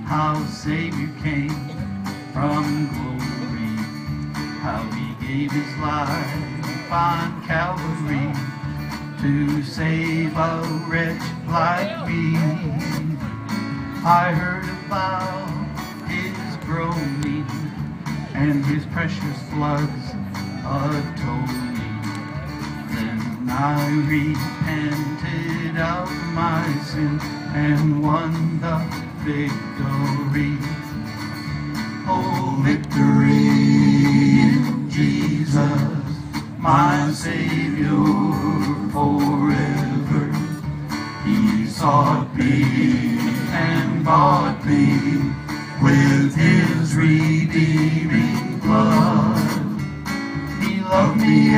how Savior came from glory, how he gave his life on Calvary to save a wretch like me. I heard about his groaning and his precious blood's atoning. Then I repented of my sin and won the victory. Oh, victory in Jesus, my Savior forever. He sought me and bought me with his redeeming blood. He loved me